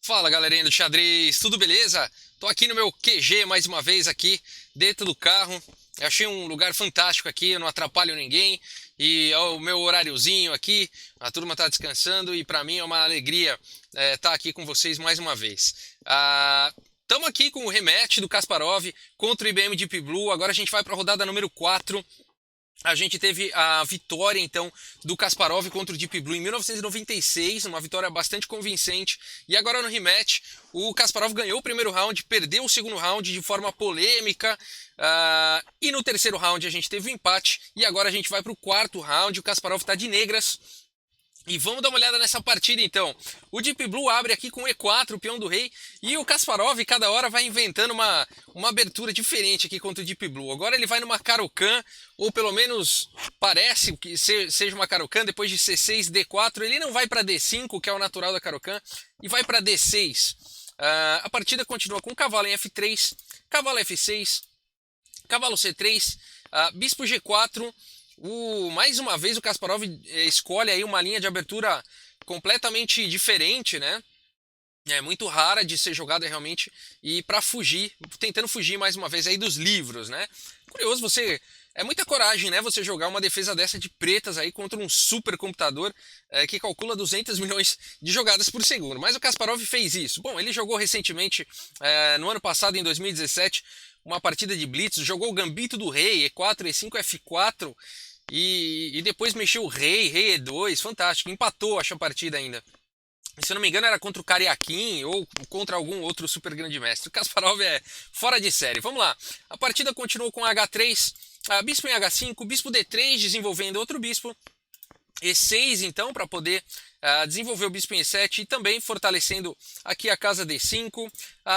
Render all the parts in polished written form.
Fala galerinha do xadrez, tudo beleza? Tô aqui no meu QG mais uma vez aqui dentro do carro. Eu achei um lugar fantástico aqui, eu não atrapalho ninguém e é o meu horáriozinho aqui, a turma tá descansando e pra mim é uma alegria estar aqui com vocês mais uma vez. Estamos aqui com o rematch do Kasparov contra o IBM Deep Blue. Agora a gente vai para a rodada número 4. A gente teve a vitória, então, do Kasparov contra o Deep Blue em 1996, uma vitória bastante convincente. E agora no rematch, o Kasparov ganhou o primeiro round, perdeu o segundo round de forma polêmica. E no terceiro round a gente teve um empate. E agora a gente vai para o quarto round, o Kasparov está de negras. E vamos dar uma olhada nessa partida então. O Deep Blue abre aqui com E4, o peão do rei, e o Kasparov cada hora vai inventando uma abertura diferente aqui contra o Deep Blue. Agora ele vai numa Caro-Kann, ou pelo menos parece que seja uma Caro-Kann, depois de C6, D4, ele não vai para D5, que é o natural da Caro-Kann, e vai para D6. A partida continua com cavalo em F3, cavalo F6, cavalo C3, bispo G4. Mais uma vez o Kasparov escolhe aí uma linha de abertura completamente diferente, né? É muito rara de ser jogada realmente e para fugir, tentando fugir mais uma vez aí dos livros, né? Curioso, é muita coragem, né? Você jogar uma defesa dessa de pretas aí contra um supercomputador que calcula 200 milhões de jogadas por segundo. Mas o Kasparov fez isso. Bom, ele jogou recentemente, no ano passado, em 2017, uma partida de blitz, jogou o Gambito do Rei, E4, E5, F4, e depois mexeu o rei E2, fantástico, empatou acho a partida ainda. Se eu não me engano era contra o Karyakin ou contra algum outro super grande mestre. O Kasparov é fora de série. Vamos lá, a partida continuou com H3, bispo em H5, bispo D3 desenvolvendo outro bispo, E6 então para poder desenvolver o bispo em E7 e também fortalecendo aqui a casa D5,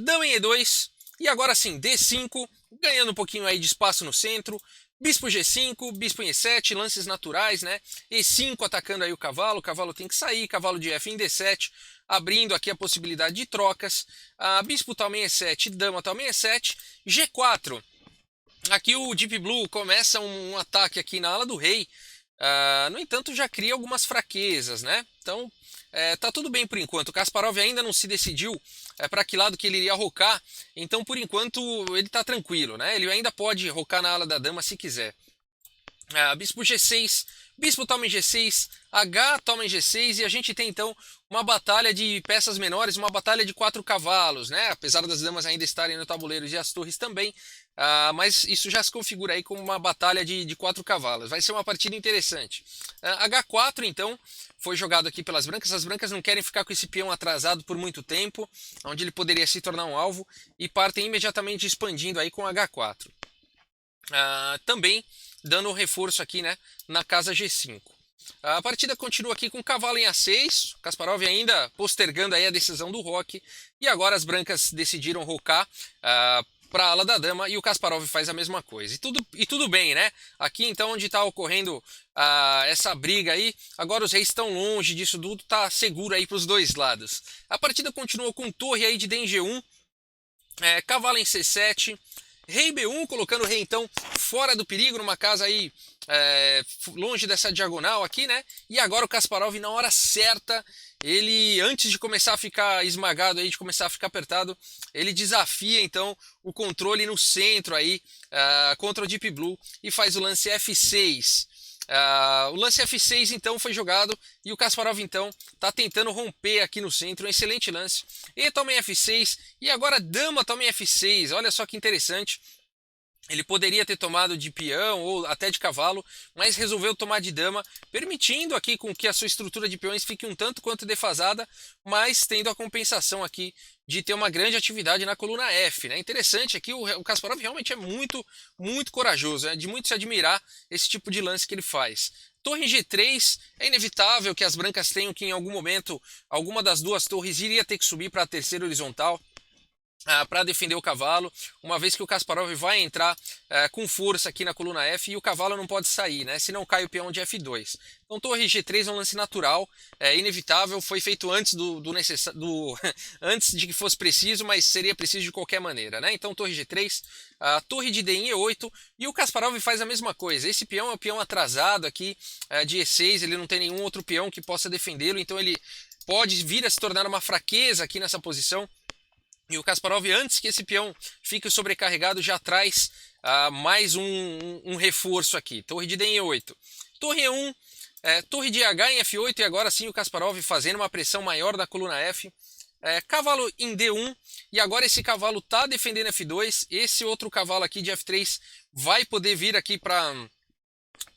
dama em E2 e agora sim D5, ganhando um pouquinho aí de espaço no centro. Bispo G5, bispo em E7, lances naturais, né? E5 atacando aí o cavalo tem que sair, cavalo de F em D7, abrindo aqui a possibilidade de trocas. Bispo toma em E7, dama toma em E7, G4. Aqui o Deep Blue começa um ataque aqui na ala do rei. No entanto, já cria algumas fraquezas, né? Então, tá tudo bem por enquanto. O Kasparov ainda não se decidiu para que lado que ele iria rocar. Então, por enquanto, ele tá tranquilo, né? Ele ainda pode rocar na ala da dama se quiser. Bispo G6, bispo toma em G6, H toma em G6 e a gente tem então uma batalha de peças menores, uma batalha de 4 cavalos, né? Apesar das damas ainda estarem no tabuleiro e as torres também, mas isso já se configura aí como uma batalha de 4 cavalos. Vai ser uma partida interessante. H4 então foi jogado aqui pelas brancas. As brancas não querem ficar com esse peão atrasado por muito tempo, onde ele poderia se tornar um alvo, e partem imediatamente expandindo aí com H4. Também dando um reforço aqui, né, na casa G5. A partida continua aqui com cavalo em A6, Kasparov ainda postergando aí a decisão do roque, e agora as brancas decidiram rocar para a ala da dama e o Kasparov faz a mesma coisa. E tudo bem, né? Aqui então onde está ocorrendo essa briga aí, agora os reis estão longe disso tudo, tá seguro aí para os dois lados. A partida continua com torre aí de D em G1, cavalo em C7, rei B1, colocando o rei então fora do perigo, numa casa aí longe dessa diagonal aqui, né? E agora o Kasparov na hora certa, ele antes de começar a ficar esmagado aí, de começar a ficar apertado, ele desafia então o controle no centro aí contra o Deep Blue e faz o lance F6. O lance F6 então foi jogado e o Kasparov então está tentando romper aqui no centro, um excelente lance. E toma em F6 e agora dama toma em F6, olha só que interessante. Ele poderia ter tomado de peão ou até de cavalo, mas resolveu tomar de dama, permitindo aqui com que a sua estrutura de peões fique um tanto quanto defasada, mas tendo a compensação aqui de ter uma grande atividade na coluna F, né? Interessante aqui, o Kasparov realmente é muito, muito corajoso, é de muito se admirar esse tipo de lance que ele faz. Torre G3, é inevitável que as brancas tenham que em algum momento, alguma das duas torres iria ter que subir para a terceira horizontal, para defender o cavalo, uma vez que o Kasparov vai entrar com força aqui na coluna F e o cavalo não pode sair, né? Se não cai o peão de F2. Então torre G3 é um lance natural, inevitável, foi feito antes antes de que fosse preciso, mas seria preciso de qualquer maneira, né? Então torre G3, torre de D em E8 e o Kasparov faz a mesma coisa. Esse peão é um peão atrasado aqui de E6, ele não tem nenhum outro peão que possa defendê-lo, então ele pode vir a se tornar uma fraqueza aqui nessa posição. E o Kasparov, antes que esse peão fique sobrecarregado, já traz mais um reforço aqui. Torre de D em E8. Torre E1, torre de H em F8 e agora sim o Kasparov fazendo uma pressão maior da coluna F. Cavalo em D1 e agora esse cavalo está defendendo F2. Esse outro cavalo aqui de F3 vai poder vir aqui para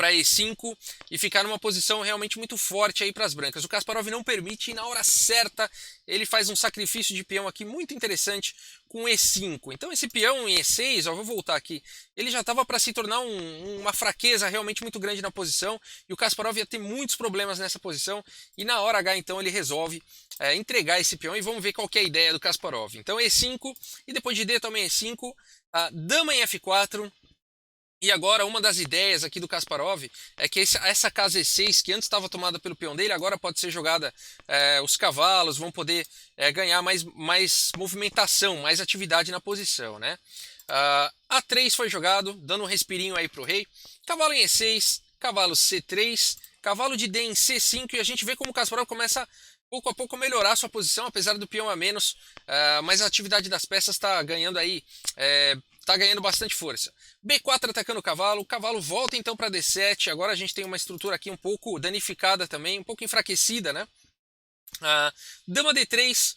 E5 e ficar numa posição realmente muito forte aí para as brancas. O Kasparov não permite e na hora certa ele faz um sacrifício de peão aqui muito interessante com E5. Então esse peão em E6, ó, vou voltar aqui, ele já estava para se tornar uma fraqueza realmente muito grande na posição e o Kasparov ia ter muitos problemas nessa posição e na hora H então ele resolve entregar esse peão e vamos ver qual que é a ideia do Kasparov. Então E5 e depois de D também E5, dama em F4. E agora uma das ideias aqui do Kasparov é que essa casa E6, que antes estava tomada pelo peão dele, agora pode ser jogada, os cavalos vão poder ganhar mais movimentação, mais atividade na posição, né? A3 foi jogado, dando um respirinho aí para o rei. Cavalo em E6, cavalo C3, cavalo de D em C5 e a gente vê como o Kasparov começa pouco a pouco a melhorar sua posição, apesar do peão a menos, mas a atividade das peças está ganhando aí, tá ganhando bastante força. B4 atacando o cavalo volta então para D7, agora a gente tem uma estrutura aqui um pouco danificada também, um pouco enfraquecida, né? Dama D3,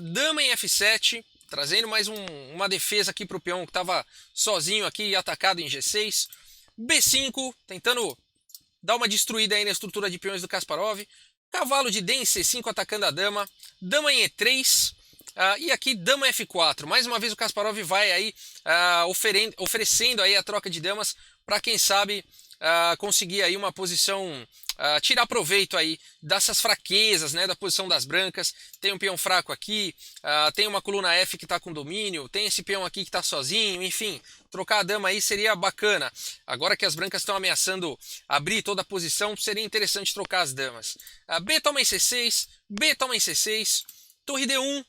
dama em F7, trazendo mais uma defesa aqui para o peão que estava sozinho aqui e atacado em G6. B5, tentando dar uma destruída aí na estrutura de peões do Kasparov. Cavalo de D em C5 atacando a dama, dama em E3, e aqui dama F4. Mais uma vez o Kasparov vai aí oferecendo aí a troca de damas para quem sabe conseguir aí uma posição, tirar proveito aí dessas fraquezas, né, da posição das brancas. Tem um peão fraco aqui, tem uma coluna F que está com domínio, tem esse peão aqui que está sozinho, enfim, trocar a dama aí seria bacana. Agora que as brancas estão ameaçando abrir toda a posição, seria interessante trocar as damas. B toma em C6, B toma em C6, torre D1,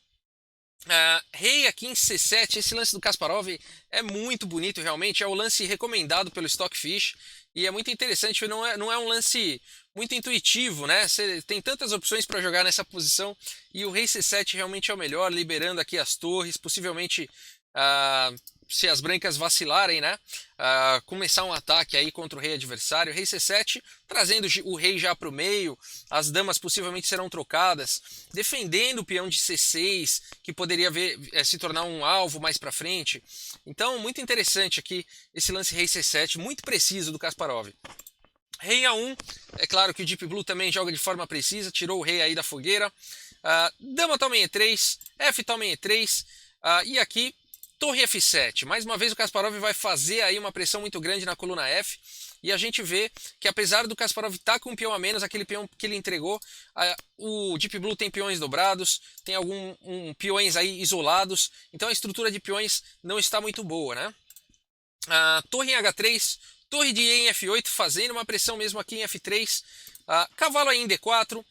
rei aqui em C7. Esse lance do Kasparov é muito bonito realmente, é o lance recomendado pelo Stockfish e é muito interessante, não é um lance muito intuitivo, né? Você tem tantas opções para jogar nessa posição e o rei C7 realmente é o melhor, liberando aqui as torres, possivelmente se as brancas vacilarem, né? Começar um ataque aí contra o rei adversário. Rei C7, trazendo o rei já para o meio, as damas possivelmente serão trocadas, defendendo o peão de C6, que poderia se tornar um alvo mais para frente. Então, muito interessante aqui esse lance rei C7, muito preciso do Kasparov. Rei A1, é claro que o Deep Blue também joga de forma precisa, tirou o rei aí da fogueira. Dama toma em E3, F toma em E3, e aqui torre F7. Mais uma vez o Kasparov vai fazer aí uma pressão muito grande na coluna F. E a gente vê que apesar do Kasparov estar com um peão a menos, aquele peão que ele entregou, o Deep Blue tem peões dobrados, tem peões aí isolados. Então a estrutura de peões não está muito boa, né? Torre em H3, torre de E em F8, fazendo uma pressão mesmo aqui em F3. Cavalo aí em D4.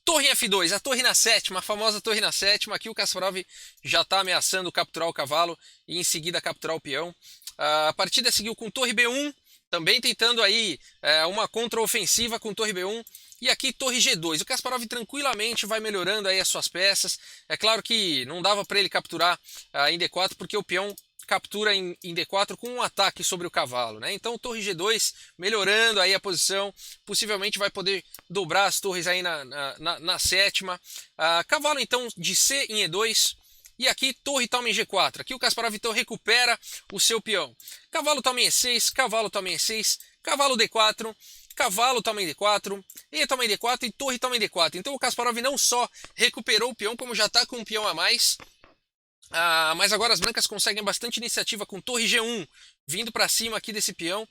Torre em F2, a torre na sétima, a famosa torre na sétima. Aqui o Kasparov já está ameaçando capturar o cavalo e em seguida capturar o peão. A partida seguiu com torre B1, também tentando aí uma contraofensiva com torre B1. E aqui torre G2, o Kasparov tranquilamente vai melhorando aí as suas peças. É claro que não dava para ele capturar em D4 porque o peão captura em D4 com um ataque sobre o cavalo, né? Então torre G2 melhorando aí a posição, possivelmente vai poder dobrar as torres aí na sétima. Cavalo então de C em E2 e aqui torre toma em G4. Aqui o Kasparov então recupera o seu peão. Cavalo toma em E6, cavalo toma em E6, cavalo D4, cavalo toma em D4, E toma em D4 e torre toma em D4. Então o Kasparov não só recuperou o peão, como já está com um peão a mais. Mas agora as brancas conseguem bastante iniciativa com torre G1 vindo para cima aqui desse peão,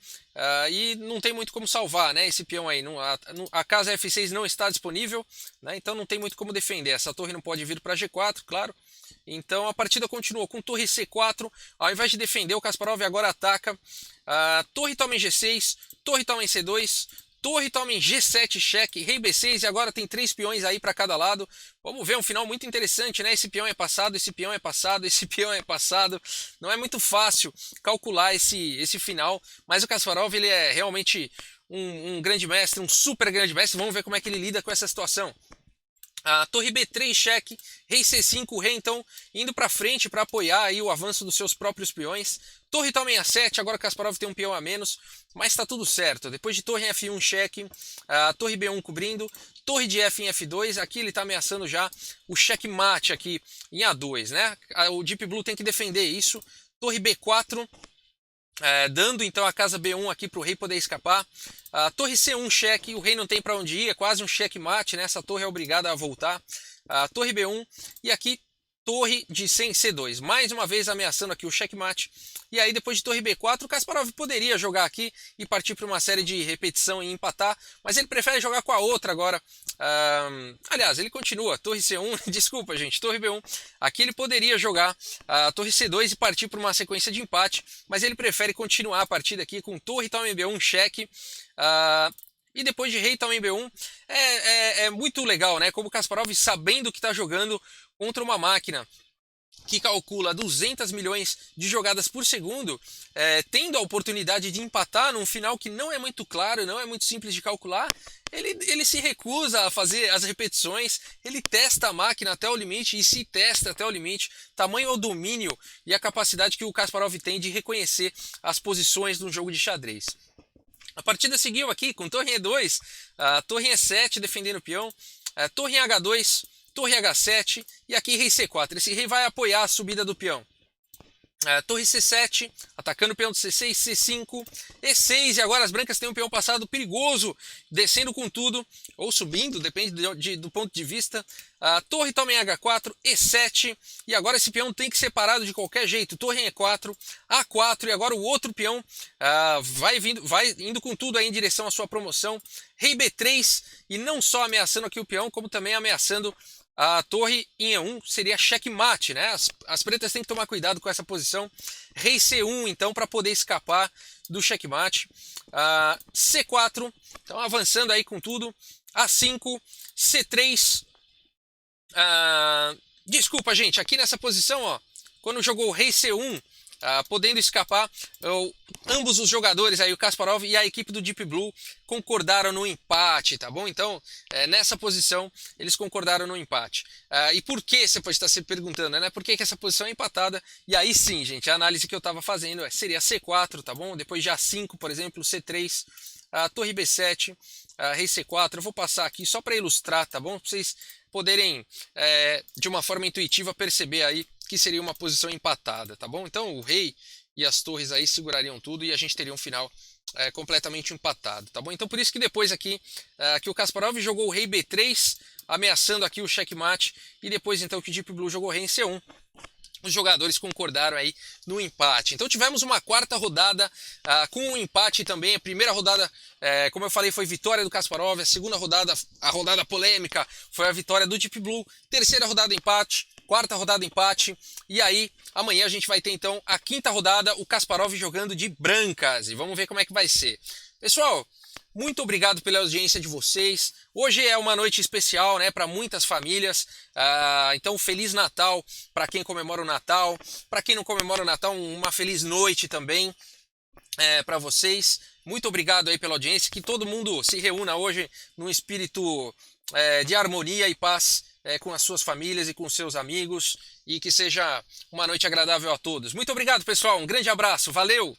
e não tem muito como salvar, né, esse peão aí. A casa F6 não está disponível, né, então não tem muito como defender. Essa torre não pode vir para G4, claro. Então a partida continua com torre C4. Ao invés de defender, o Kasparov agora ataca. Torre toma em G6, torre toma em C2, torre toma em G7, cheque, rei B6 e agora tem 3 peões aí para cada lado. Vamos ver um final muito interessante, né? Esse peão é passado, esse peão é passado, esse peão é passado. Não é muito fácil calcular esse final, mas o Kasparov ele é realmente um grande mestre, um super grande mestre. Vamos ver como é que ele lida com essa situação. A torre B3 cheque, rei C5, rei então indo para frente para apoiar aí o avanço dos seus próprios peões. Torre toma em A7, agora Kasparov tem um peão a menos, mas está tudo certo. Depois de torre em F1 cheque, a torre B1 cobrindo, torre de F em F2, aqui ele está ameaçando já o checkmate aqui em A2, né? O Deep Blue tem que defender isso. Torre B4, dando então a casa B1 aqui para o rei poder escapar. A torre C1 cheque, o rei não tem para onde ir, é quase um checkmate, né? Essa torre é obrigada a voltar. A torre B1 e aqui torre de 100 C2, mais uma vez ameaçando aqui o checkmate. E aí depois de torre B4, o Kasparov poderia jogar aqui e partir para uma série de repetição e empatar, mas ele prefere jogar com a outra agora. Aliás, ele continua, torre C1, desculpa gente, torre B1. Aqui ele poderia jogar a torre C2 e partir para uma sequência de empate, mas ele prefere continuar a partida aqui com torre toma em B1 cheque. E depois de rei toma em B1, é muito legal, né? Como o Kasparov, sabendo que está jogando contra uma máquina que calcula 200 milhões de jogadas por segundo, tendo a oportunidade de empatar num final que não é muito claro, não é muito simples de calcular, ele se recusa a fazer as repetições, ele testa a máquina até o limite, e se testa até o limite, tamanho é o domínio e a capacidade que o Kasparov tem de reconhecer as posições de um jogo de xadrez. A partida seguiu aqui com torre em E2, torre em E7 defendendo o peão, torre em H2, torre H7 e aqui rei C4. Esse rei vai apoiar a subida do peão. Torre C7, atacando o peão de C6, C5, E6, e agora as brancas têm um peão passado perigoso, descendo com tudo, ou subindo, depende do ponto de vista. Torre toma em H4, E7, e agora esse peão tem que ser parado de qualquer jeito. Torre em E4, A4, e agora o outro peão vai indo com tudo aí em direção à sua promoção. Rei B3, e não só ameaçando aqui o peão, como também ameaçando a torre em E1, seria checkmate, né? As pretas têm que tomar cuidado com essa posição. Rei C1, então, para poder escapar do checkmate. C4, então avançando aí com tudo. A5, C3. Desculpa, gente, aqui nessa posição, ó, quando jogou o rei C1, podendo escapar, ambos os jogadores, aí, o Kasparov e a equipe do Deep Blue, concordaram no empate, tá bom? Então, nessa posição, eles concordaram no empate. E por que, você pode estar se perguntando, né? Por que essa posição é empatada? E aí sim, gente, a análise que eu estava fazendo seria C4, tá bom? Depois de A5, por exemplo, C3, torre B7, rei C4. Eu vou passar aqui só para ilustrar, tá bom? Para vocês poderem, de uma forma intuitiva, perceber aí que seria uma posição empatada, tá bom? Então o rei e as torres aí segurariam tudo e a gente teria um final completamente empatado, tá bom? Então por isso que depois aqui que o Kasparov jogou o rei B3, ameaçando aqui o checkmate, e depois então que o Deep Blue jogou rei em C1, os jogadores concordaram aí no empate. Então tivemos uma quarta rodada com um empate também. A primeira rodada, como eu falei, foi vitória do Kasparov. A segunda rodada, a rodada polêmica, foi a vitória do Deep Blue. Terceira rodada, empate. Quarta rodada, empate. E aí, amanhã a gente vai ter então a quinta rodada, o Kasparov jogando de brancas. E vamos ver como é que vai ser. Pessoal, muito obrigado pela audiência de vocês. Hoje é uma noite especial, né, para muitas famílias. Então, Feliz Natal para quem comemora o Natal. Para quem não comemora o Natal, uma feliz noite também para vocês. Muito obrigado aí pela audiência. Que todo mundo se reúna hoje num espírito de harmonia e paz com as suas famílias e com seus amigos. E que seja uma noite agradável a todos. Muito obrigado, pessoal. Um grande abraço. Valeu!